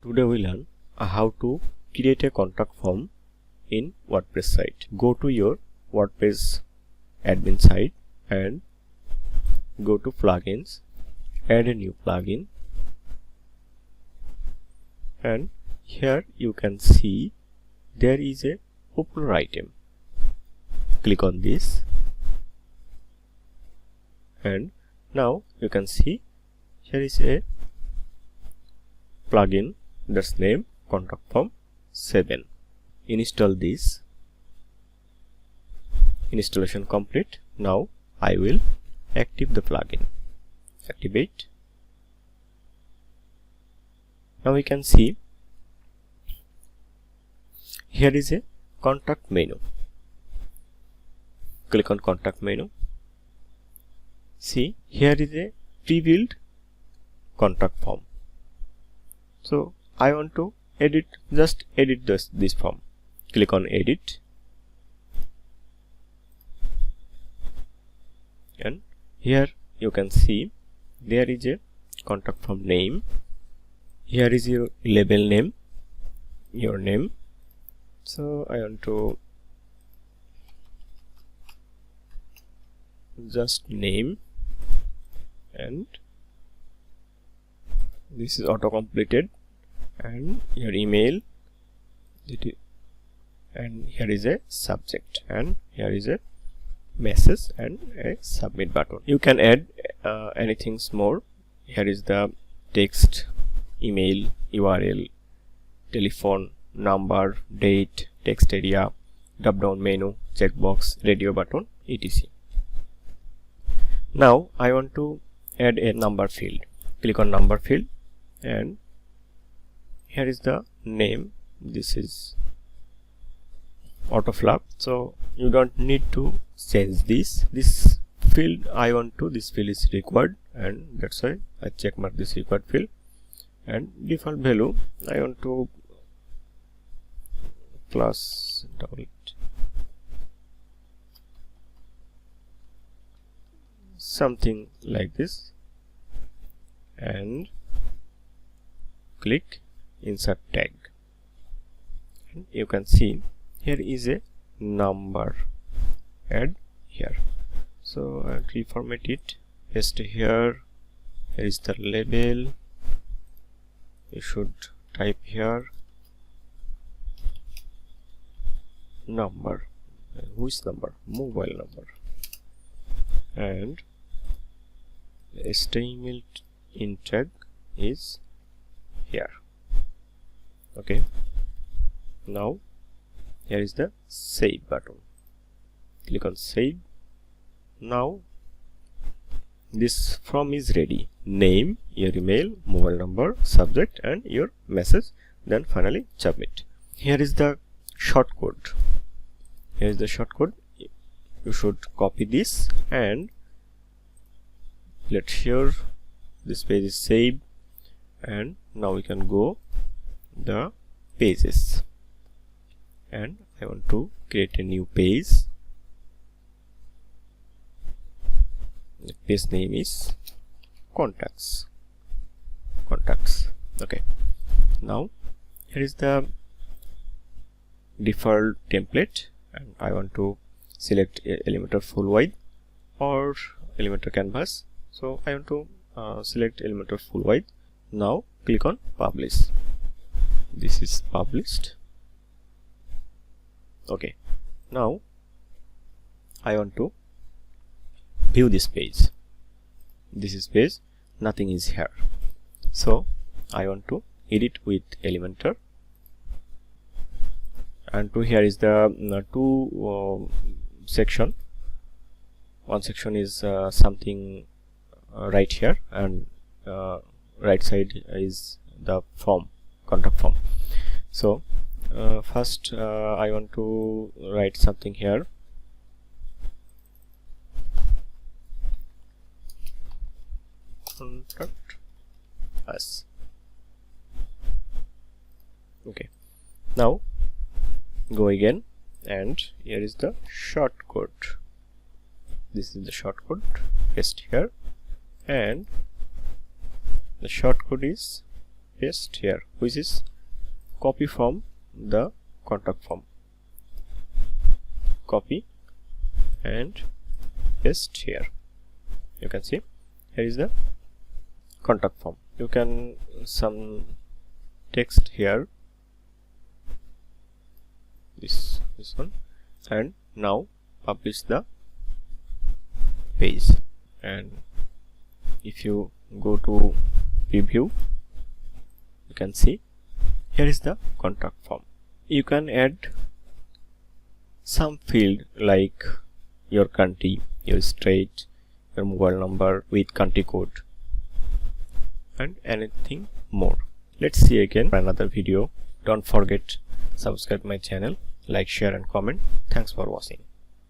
Today we learn how to create a contact form in WordPress site. Go to your WordPress admin site and go to plugins, add a new plugin, and here you can see there is a popular item. Click on this and now you can see here is a plugin that's name contact form 7. Install this. Installation complete. Now I will active the plugin. Activate. Now we can see here is a contact menu. Click on contact menu. See, here is a pre-built contact form. So I want to just edit this form. Click on edit and here you can see there is a contact form name. Here is your label name, your name. So I want to just name, and this is auto completed, and your email, and here is a subject, and here is a message and a submit button. You can add anything more. Here is the text, email, URL, telephone number, date, text area, drop down menu, checkbox, radio button, etc. Now I want to add a number field. Click on number field and here is the name. This is autoflug, so you don't need to change this field. This field is required, and that's why I check mark this required field. And default value I want to plus double it, something like this, and click insert tag, and you can see here is a number. Add here, so I'll reformat it, paste here. Here is the label. You should type here number. Which number? Mobile number. And HTML in tag is here. Okay, now here is the save button. Click on save. Now this form is ready. Name, your email, mobile number, subject, and your message. Then finally submit. Here is the shortcode. Here is the shortcode. You should copy this and let's share. This page is saved, and now we can go the pages, and I want to create a new page. The page name is contacts. Okay, now here is the default template, and I want to select Elementor full wide or Elementor canvas. So I want to select Elementor full wide. Now click on publish. This is published. Okay, now I want to view this page. This is page, nothing is here. So I want to edit with Elementor, and here is the two section. One section is something right here, and right side is the form, contact form. So first I want to write something here. Contact us. Okay, now go again, and here is the shortcode. This is the shortcode. Paste here, and the shortcode is paste here, which is copy from the contact form. Copy and paste here. You can see here is the contact form. You can some text here, this one, and now publish the page. And if you go to preview, you can see here is the contact form. You can add some field like your country, your state, your mobile number with country code, and anything more. Let's see again for another video. Don't forget subscribe my channel, like, share and comment. Thanks for watching.